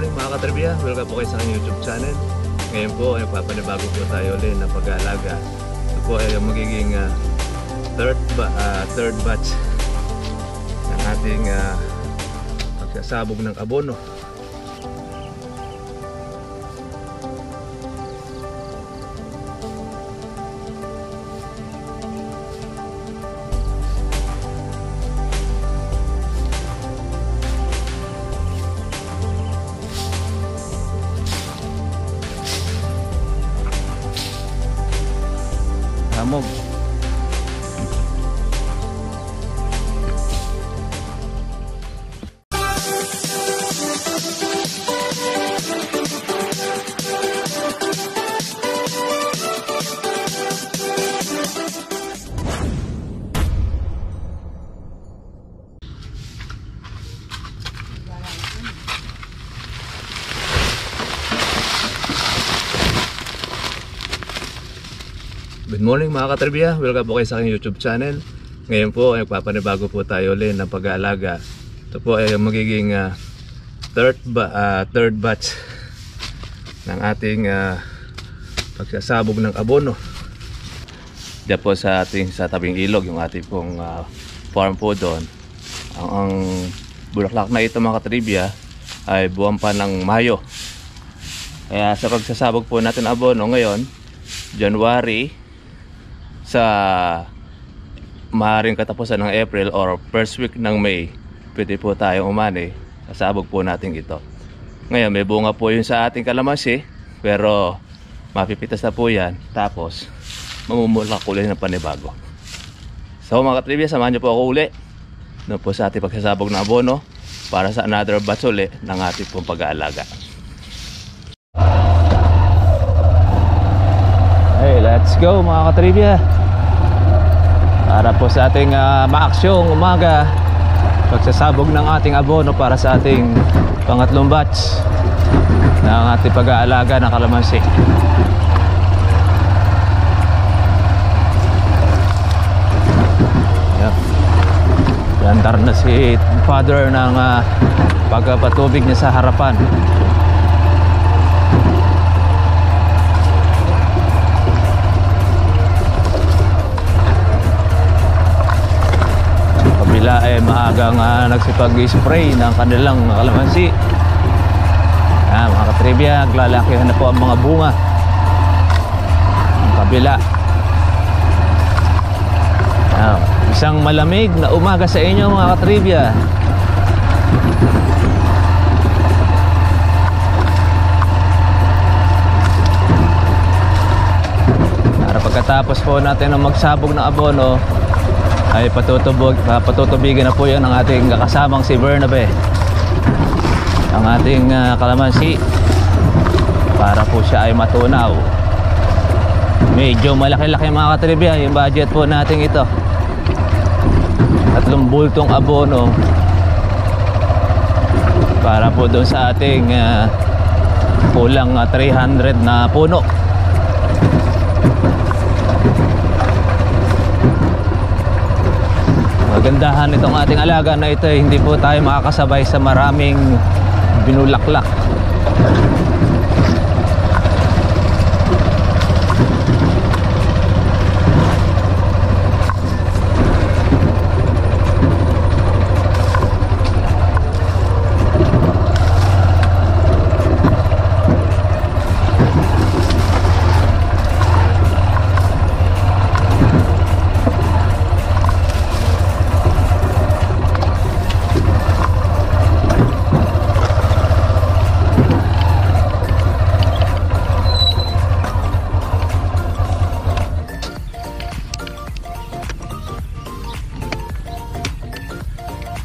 morning mga katribya, welcome po kayo sa aking YouTube channel. Ngayon po ay papanibago po tayo ulit ng pag-aalaga. Ito po ay magiging third batch ng ating pagsasabog ng abono. Hamog. Good morning mga katribya, welcome po kayo sa aking YouTube channel. Ngayon po ay papanibago po tayo ulit ng pag-aalaga. Ito po ay magiging third batch ng ating pagsasabog ng abono. Diyan po sa tabing ilog, yung ating pong farm po doon. Ang bulaklak na ito mga katribya ay buwan pa ng Mayo. Kaya sa pagsasabog po natin abono ngayon, January, sa maaaring katapusan ng April or first week ng May, pwede po tayong umani, sasabog po natin ito. Ngayon may bunga po yun sa ating kalamansi, pero mapipitas na po yan, tapos mamumulak ulit ng panibago. So mga katribya, samahan nyo po ako uli doon po sa ating pagsasabog ng abono para sa another batch uli ng ating pong pag-aalaga. Hey, let's go mga katribya, para po sa ating maaksyong umaga, pagsasabog ng ating abono para sa ating pangatlong batch ng ating pag-aalaga ng kalamansi. Landar na si father ng pagpatubig niya sa harapan. Kabila ay maagang nagsipag-spray ng kanilang kalamansi. Mga katribya, naglalakihan na po ang mga bunga. Ang kabila. Isang malamig na umaga sa inyo mga katribya. Para pagkatapos po natin ng magsabog ng abono, ay patutubigan na po yan ng ating kasamang si Bernabe, ang ating kalamansi, para po siya ay matunaw. Medyo malaki-laki mga katribya yung budget po natin ito. 3 bultong abono para po doon sa ating kulang 300 na puno. Magandahan itong ating alaga na ito, hindi po tayo makakasabay sa maraming binulaklak.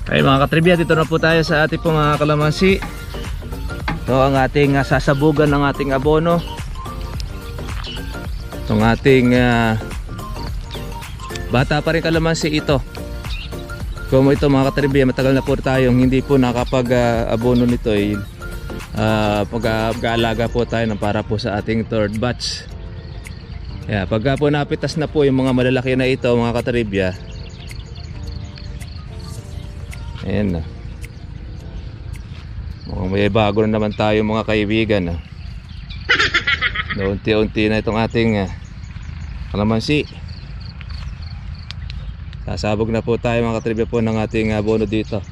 Ay mga katribya, dito na po tayo sa ating pong kalamansi. Ito ang ating sasabugan ng ating abono. Itong ating bata pa rin kalamansi ito. Kung ito mga katribya, matagal na po tayong hindi po nakapag-abono nito. Pag-aalaga po tayo ng para po sa ating third batch. Pagka po napitas na po yung mga malalaki na ito mga katribya, ayan na. Mukhang May bago na naman tayo mga kaibigan. Unti-unti na itong ating kalamansi. Sasabog na po tayo mga katribya po ng ating abono dito.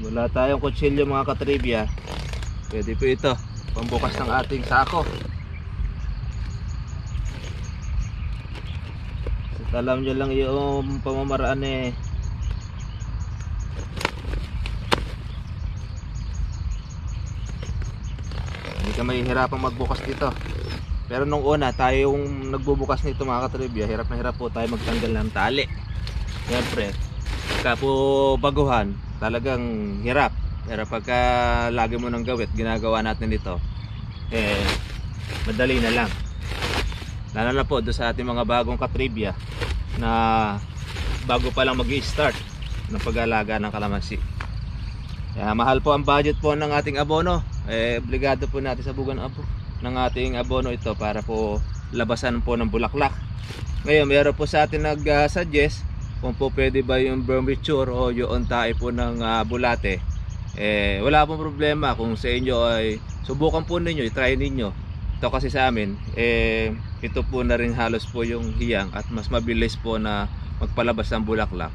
Wala tayong kutsilyo mga katribya, pwede po ito pambukas ng ating sako. So, alam nyo lang yung pamamaraan hindi ka mahihirapang magbukas dito. Pero nung una tayo yung nagbubukas nito mga katribya, hirap na hirap po tayo magtanggal ng tali. Siyempre pagka po baguhan talagang hirap. Pero pagka lagi mo nang gawit, ginagawa natin dito, madali na lang. Lalo na po doon sa ating mga bagong katribya na bago pa lang mag-i-start ng pag-aalaga ng kalamansi. Kaya mahal po ang budget po ng ating abono. Obligado po natin sa bugan ng ating abono ito para po labasan po ng bulaklak. Ngayon meron po sa atin nag-suggest kung po pwede ba yung vermiculture o yung tae po ng bulate. Wala pong problema kung sa inyo ay subukan po ninyo, i-try ninyo. Ito kasi sa amin ito po na rin halos po yung hiyang at mas mabilis po na magpalabas ng bulaklak.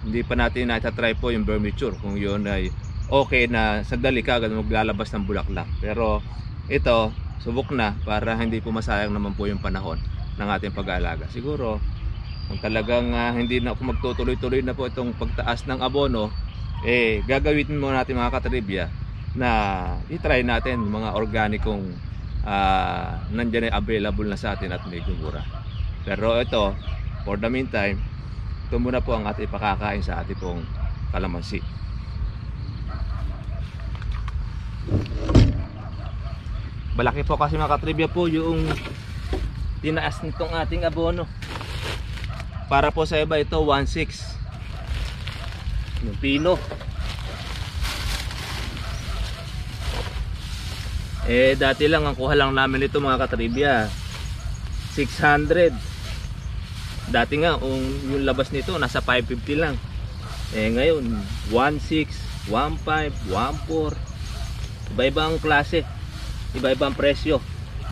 Hindi pa natin na-try po yung vermiculture kung yun ay okay na sandali ka agad maglalabas ng bulaklak. Pero ito subok na para hindi po masayang naman po yung panahon ng ating pag-aalaga. Siguro kung talagang hindi na ako magtutuloy-tuloy na po itong pagtaas ng abono, gagawin mo natin mga katribya na i-try natin mga organikong nandyan ay available na sa atin at medyo mura. Pero ito, for the meantime, ito muna po ang ating pakakain sa ating pong kalamansi. Malaki po kasi mga katribya po yung tinaas nitong ating abono. Para po sa iba ito 1.6 yung pino. Dati lang ang kuha lang namin ito mga katribya 600. Dati nga yung labas nito nasa 550 lang. Ngayon 1.6, 1.5, 1.4. Iba-iba ang klase, iba-iba ang presyo.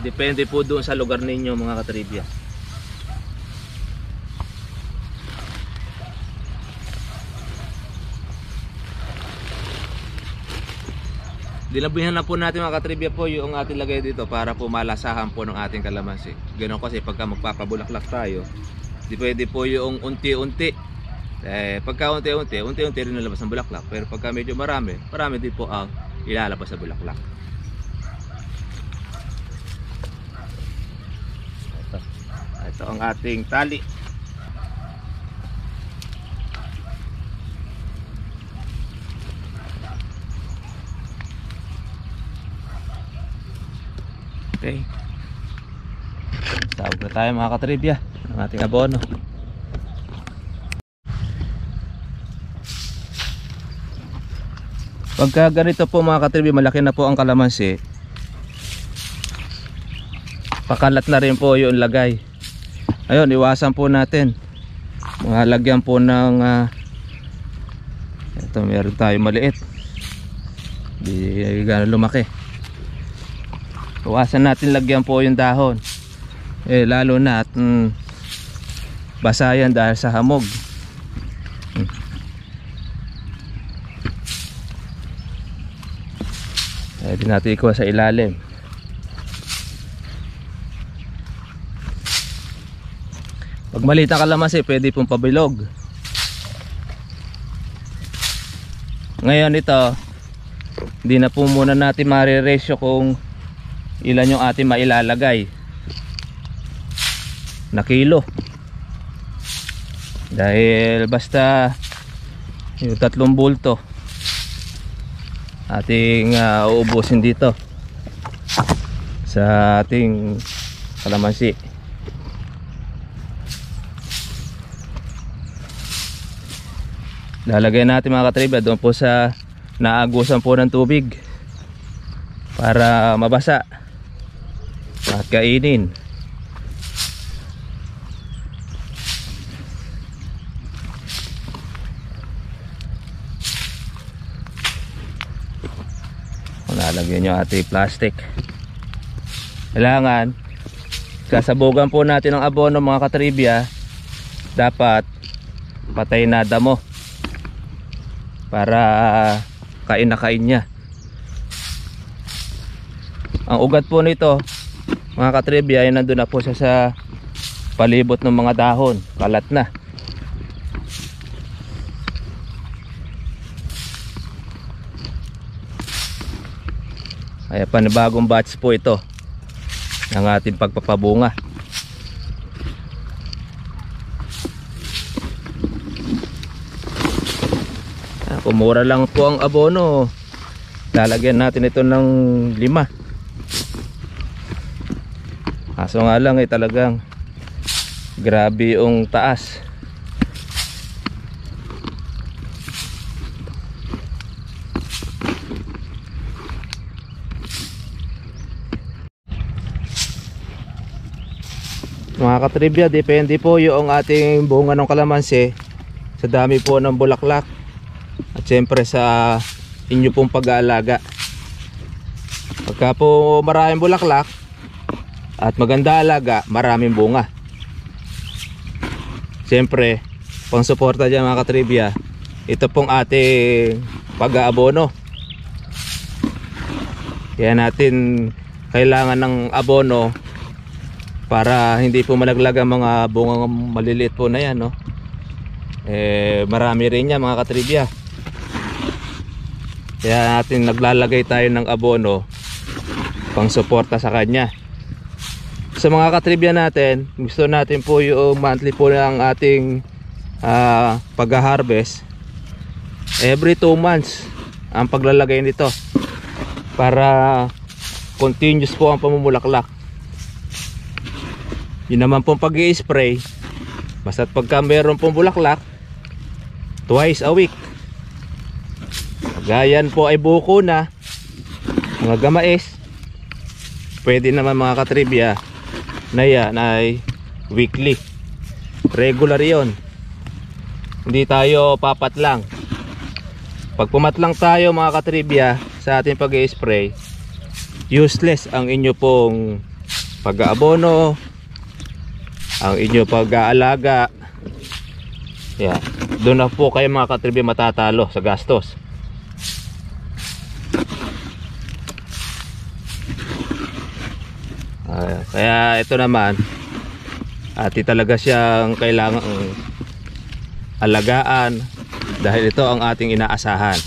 Depende po doon sa lugar ninyo mga katribya. Dinabihan na po natin mga katribya po yung ating lagay dito para po malasahan po ng ating kalamansi. Ganoon kasi pagka magpapabulaklak tayo, di pwede po yung unti-unti. Pagka unti-unti rin nalabas ng bulaklak. Pero pagka medyo marami din po ang ilalabas sa bulaklak. Ito ang ating tali. Okay. Sabog na tayo mga katribya ng ating abono. Pagka ganito po mga katribya, malaki na po ang kalamansi, pakalat na rin po yung lagay. Ayun, iwasan po natin mga lagyan po ng ito, meron tayo maliit, di gano'n lumaki. Iwasan natin lagyan po yung dahon, lalo na at basa yan dahil sa hamog. Di natin ikuha sa ilalim. Pag maliit ang kalamansi, pwede pong pabilog. Ngayon ito, hindi na po muna natin mariresyo kung ilan yung ating mailalagay na kilo. Dahil basta yung 3 bulto ating uubusin dito sa ating kalamansi. Lalagay natin mga katribya doon po sa naagusan po ng tubig para mabasa. at kainin. Lalagyan yung ating plastic. Kailangan kasabugan po natin ng abono mga katribya. Dapat patay na damo para kain na kain niya. Ang ugat po nito mga katribya ay nandun na po siya sa palibot ng mga dahon. Kalat na. Kaya panibagong batch po ito ng ating pagpapabunga. Kumura lang po ang abono. Lalagyan natin ito ng 5. Kaso nga lang talagang grabe yung taas. Mga katribya, depende po yung ating bunga ng kalamansi sa dami po ng bulaklak at syempre sa inyo pong pag-aalaga. Pagka po maraming bulaklak at maganda alaga, maraming bunga. Syempre, pang suporta dyan mga katribya, ito pong ating pag-aabono. Kaya natin kailangan ng abono para hindi po malaglag ang mga bungang maliliit po na yan, no? Marami rin yan mga katribya. Kaya natin naglalagay tayo ng abono pang suporta sa kanya. Sa mga katribya natin, gusto natin po yung monthly po ng ating pag-harvest. Every 2 months ang paglalagay nito para continuous po ang pamumulaklak. Yun naman pong pag-i-spray, basta't pagka meron pong bulaklak, twice a week. Gayan po ay buko na, mga gamais, pwede naman mga katribya na yan ay weekly. Regular yon. Hindi tayo papat lang. Pag pumatlang tayo mga katribya sa ating pag-i-spray, useless ang inyo pong pag-aabono, ang inyo pag-aalaga. Yeah. Doon na po kayo mga katribya matatalo sa gastos. Kaya ito naman talaga siyang kailangang alagaan dahil ito ang ating inaasahan.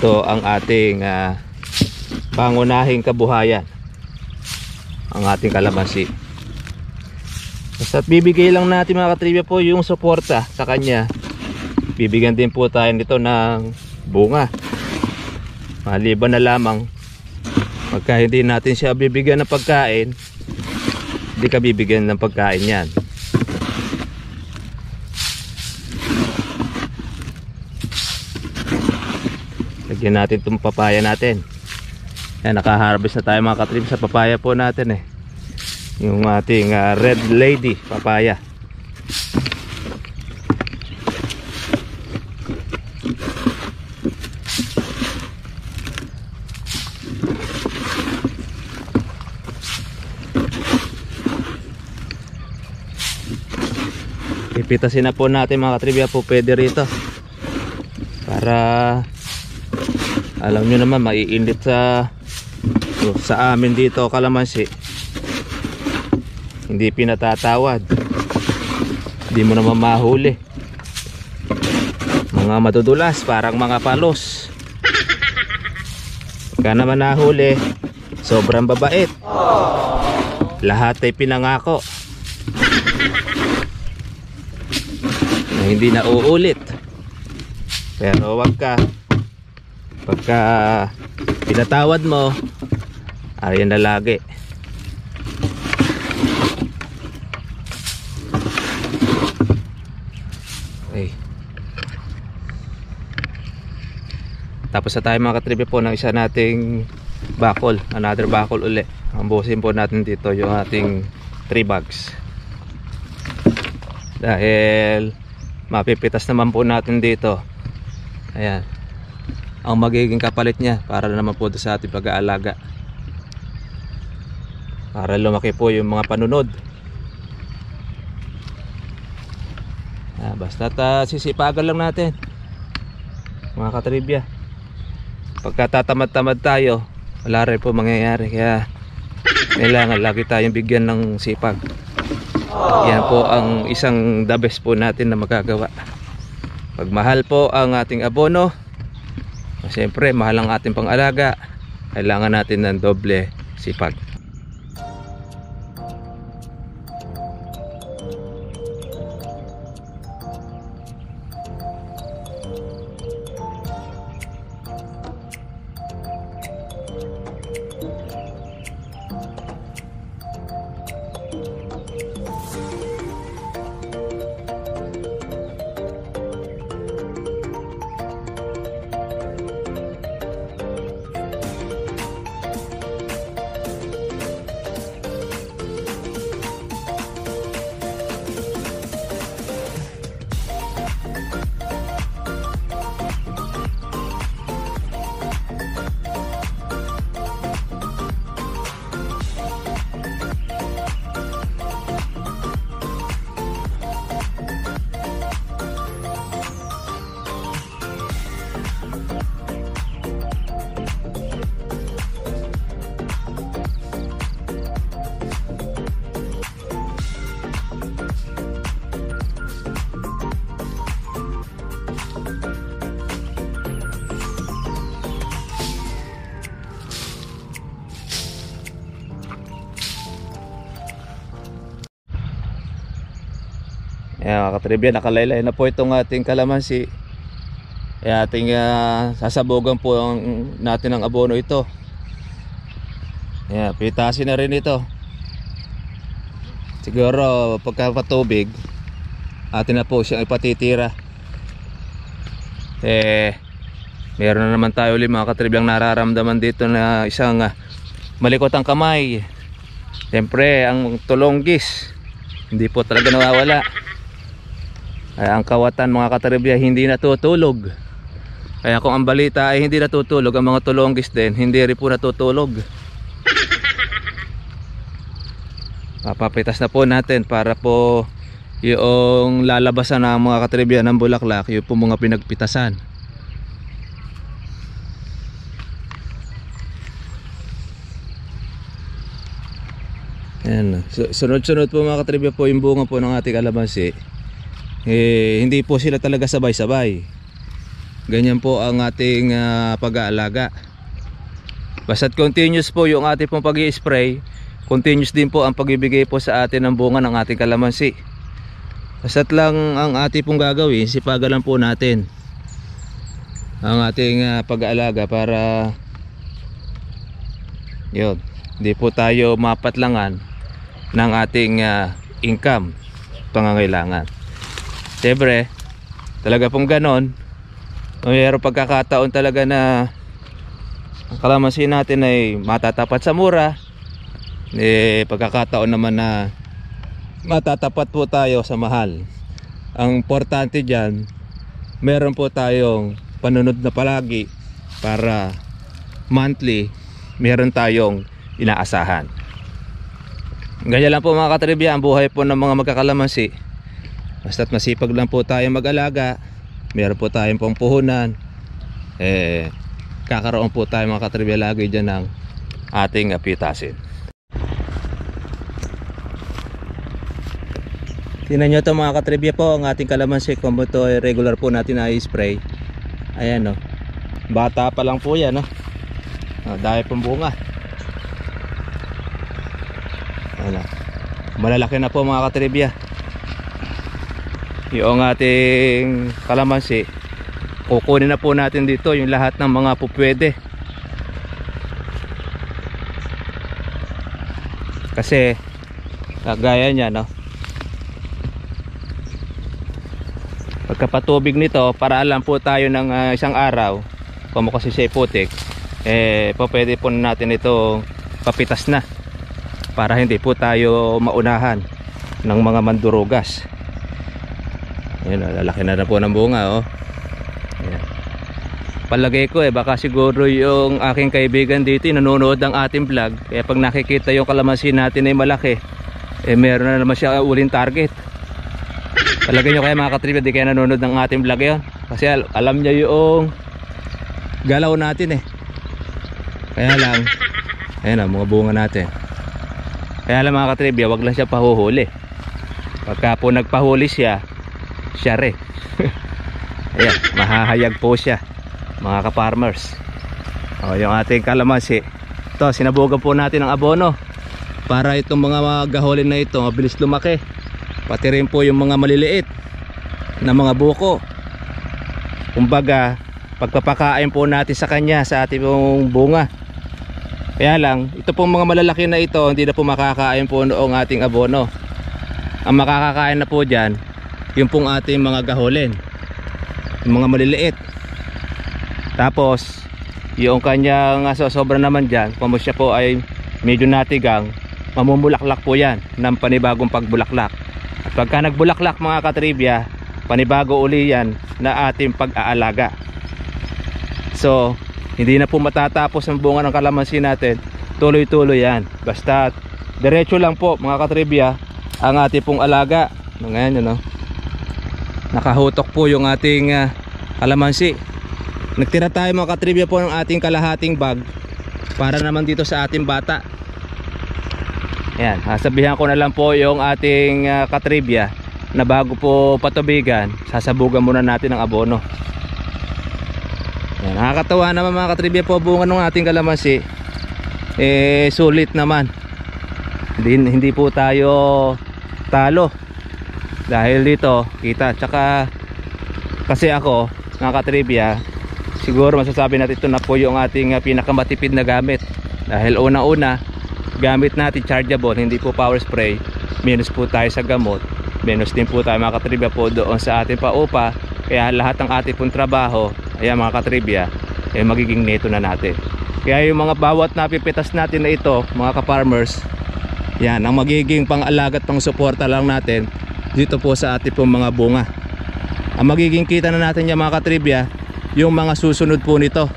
Ito ang ating pangunahing kabuhayan, ang ating kalamansi. Basta't bibigay lang natin mga katribya po yung suporta sa kanya. Bibigyan din po tayo nito ng bunga. Maliban na lamang pagka hindi natin siya bibigyan ng pagkain, hindi ka bibigyan ng pagkain yan. Lagyan natin itong papaya natin. Yan, nakaharvest na tayo mga katribya sa papaya po natin yung ating red lady papaya. Pipitasin na po natin mga katribya po pwede rito para alam nyo naman maiinit sa amin dito kalamansi. Hindi pinatatawad, hindi mo naman mahuli. Mga madudulas, parang mga palos. Pagka naman nahuli, sobrang babait. Lahat ay pinangako na hindi na uulit. Pero wag ka, pagka pinatawad mo, ayan na lagi. Okay. Tapos na tayo mga katribya po ng isa nating bakol, another bakol uli. Ambusin po natin dito yung ating 3 bags. Dahil mapipitas naman po natin dito. Ayan. Ang magiging kapalit niya para naman po sa ating pag-aalaga. Para lumaki po yung mga panunod. Basta't sisipagan lang natin, mga katribya. Pagka tatamad-tamad tayo, wala rin po mangyayari. Kaya kailangan lagi tayong bigyan ng sipag. Yan po ang isang the best po natin na magagawa. Pagmahal po ang ating abono, siyempre mahal ang ating pang-alaga, kailangan natin ng doble sipag. Ayan mga katribya, nakalaylay na po itong ating kalamansi. Ating sasabugan po natin ng abono ito. Ayan, pitasin na rin ito. Siguro pagkapatubig atin na po siyang ipatitira. Meron na naman tayo ulit mga katribyang nararamdaman dito na isang malikot ang kamay. Siyempre ang tulonggis hindi po talaga nawawala. Ang kawatan mga katribya hindi natutulog. Kaya kung ang balita ay hindi natutulog, ang mga tulonggis din hindi rin po natutulog. Papapitas na po natin para po yung lalabasan ng mga katribya ng bulaklak, yung po mga pinagpitasan. Ayan. Sunod-sunod po mga katribya po yung bunga po ng ating kalamansi. Hindi po sila talaga sabay-sabay. Ganyan po ang ating pag-aalaga. Basta't continuous po yung ating pong pag-i-spray, continuous din po ang pagbibigay po sa atin ng bunga ng ating kalamansi. Basta't lang ang ating pong gagawin, sipagan lang po natin ang ating pag-aalaga para yun, hindi po tayo mapatlangan ng ating income, pangangailangan. Siyempre, talaga pong ganon, mayroong pagkakataon talaga na ang kalamansi natin ay matatapat sa mura. Pagkakataon naman na matatapat po tayo sa mahal. Ang importante dyan, meron po tayong panunod na palagi para monthly meron tayong inaasahan. Ganyan lang po mga katribya ang buhay po ng mga magkakalamansi. Basta't masipag lang po tayo mag-alaga, meron po tayong pong puhunan, kakaroon po tayo mga katribya lagi dyan ng ating pitasin. Tingnan nyo ito mga katribya po, ang ating kalamansi kung ito ay regular po natin na i-spray. Ayan o, bata pa lang po yan o. Dahil pong bunga. Ayan o, malalaki na po mga katribya yung ating kalamansi. Kukunin na po natin dito yung lahat ng mga pupwede, kasi kagaya niya no, pagkapatubig nito, para lang po tayo ng isang araw kung kasi siya putik, pwede po natin ito papitas na. para hindi po tayo maunahan ng mga mandurugas. Ayan, lalaki na po ng bunga, oh. Ayan. Palagay ko baka siguro yung aking kaibigan dito nanonood ng ating vlog, kaya pag nakikita yung kalamansi natin ay malaki, meron na naman siya uling target. Palagay nyo kaya mga katribya, di kaya nanonood ng ating vlog yun, kasi alam niya yung galaw natin kaya lang, ayan ang mga bunga natin. Kaya lang mga katribya, wag lang siya pahuhuli. Pagka po nagpahuli siya rin. Ayan, mahahayag po siya mga ka-farmers. Yung ating kalamansi, ito sinabugan po natin ng abono para itong mga gahulin na ito mabilis lumaki, pati rin po yung mga maliliit na mga buko. Kumbaga pagpapakain po natin sa kanya sa ating pong bunga. Kaya lang, ito pong mga malalaki na ito hindi na po makakain po noong ating abono. Ang makakakain na po dyan yung pong ating mga gahulin, yung mga maliliit. Tapos yung kanyang sobra naman dyan, kung siya po ay medyo natigang, mamumulaklak po yan ng panibagong pagbulaklak. At pagka nagbulaklak mga katribya, panibago uli yan na ating pag-aalaga. So hindi na po matatapos ang bunga ng kalamansi natin, tuloy-tuloy yan. Basta diretso lang po mga katribya ang ating pong alaga. Ngayon nakahutok po yung ating kalamansi. Nagtira tayo mga katribya po ng ating kalahating bag para naman dito sa ating bata. Ayan, sasabihan ko na lang po yung ating katribya na bago po patubigan, sasabugan muna natin ng abono. Ayan, nakakatawa naman mga katribya po bunga ng ating kalamansi. Sulit naman. Hindi po tayo talo dahil dito kita. Tsaka kasi ako mga katribya, siguro masasabi natin ito na po yung ating pinakamatipid na gamit. Dahil unang-una, gamit natin chargeable, hindi po power spray. Minus po tayo sa gamot, minus din po tayo mga katribya po doon sa ating paupa. Kaya lahat ng ating pong trabaho, ayan mga katribya, magiging neto na natin. Kaya yung mga bawat napipitas natin na ito mga ka-farmers, yan ang magiging pang-alaga at pang-suporta lang natin dito po sa ating pong mga bunga. Ang magiging kita na natin yan mga katribya, yung mga susunod po nito.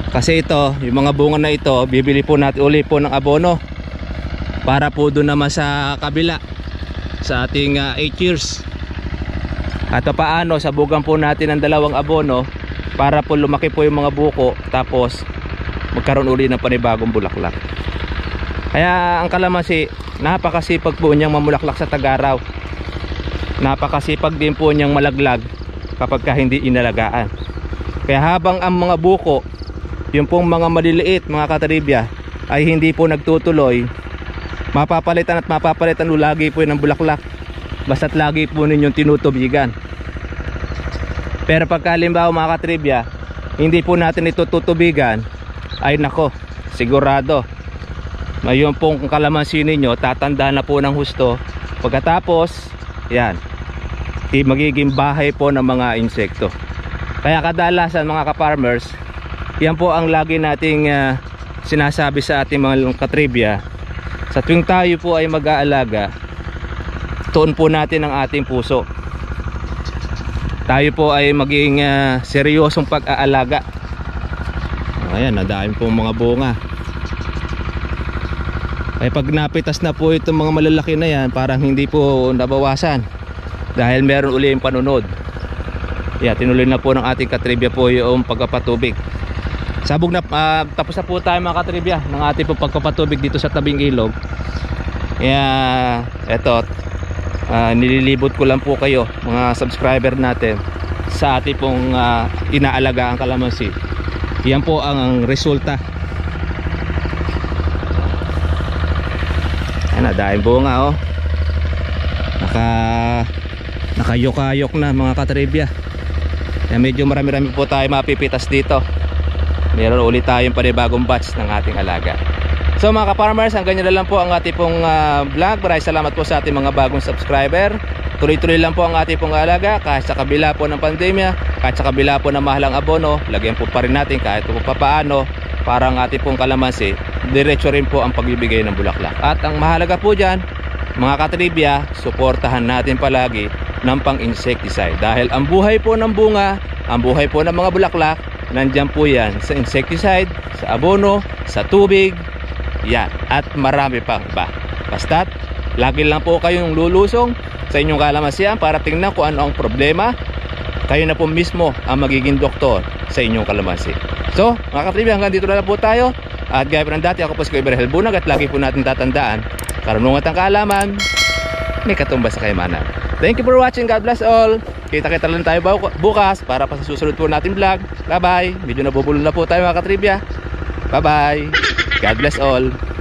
Kasi ito, yung mga bunga na ito, bibili po natin uli po ng abono para po doon naman sa kabila sa ating 8 years. At paano, sabugan po natin ng 2 abono para po lumaki po yung mga buko, tapos magkaroon uli ng panibagong bulaklak. Kaya ang kalamansi, napakasipag po niyang mamulaklak sa tag-araw. Napakasipag din po niyang malaglag kapag hindi inalagaan. Kaya habang ang mga buko, yung pong mga maliliit mga katribya, ay hindi po nagtutuloy, mapapalitan at mapapalitan lagi po ng bulaklak, basta't lagi po ninyong tinutubigan. Pero pagka halimbawa mga katribya, hindi po natin ito tutubigan, ay nako, sigurado ngayon pong kalamansi ninyo tatanda na po ng husto. Pagkatapos yan, magiging bahay po ng mga insekto. Kaya kadalasan mga ka-farmers, yan po ang lagi nating sinasabi sa ating mga katribya. Sa tuwing tayo po ay mag-aalaga, tuon po natin ang ating puso. Tayo po ay maging seryosong pag-aalaga. Ayan, nadaan po mga bunga. Ay pag napitas na po itong mga malalaki na yan, parang hindi po nabawasan dahil meron uli yung panunod. Yeah, tinuloy na po ng ating katribya po yung pagpapatubig. Sabog na, tapos na po tayo mga katribya ng ating po pagpapatubig dito sa tabing ilog. Kaya eto, nililibot ko lang po kayo mga subscriber natin sa ating pong inaalagaan kalamansi. Yan po ang resulta. Dahil bunga nakayok-ayok na mga katribya. Medyo marami-rami po tayo mapipitas dito. Meron ulit tayong panibagong batch ng ating alaga. So mga ka-farmers, hanggang nyo na lang po ang ating pong vlog. Maraming salamat po sa ating mga bagong subscriber. Tuloy-tuloy lang po ang ating pong alaga kahit sa kabila po ng pandemya, kahit sa kabila po ng mahalang abono. Lagyan po pa rin natin kahit po papaano para ang ating pong kalamansi, diretso rin po ang pagbibigay ng bulaklak. At ang mahalaga po dyan, mga katribya, suportahan natin palagi ng pang-insecticide. Dahil ang buhay po ng bunga, ang buhay po ng mga bulaklak, nandyan po yan sa insecticide, sa abono, sa tubig, yan. At marami pang iba. Basta't, lagi lang po kayong lulusong sa inyong kalamansian para tingnan kung ano ang problema. Kayo na po mismo ang magiging doktor sa inyong kalamansi. So, mga katribya, hanggang dito na lang po tayo. At gaya po ng dati, ako po si Kuya Berhel Bunag at lagi po natin tatandaan, karunungan at ang kaalaman, may katumbas sa kayamanan. Thank you for watching. God bless all. Kita-kita lang tayo bukas para pa sa susunod po natin vlog. Bye-bye. Medyo nabubulol na po tayo mga katribya. Bye-bye. God bless all.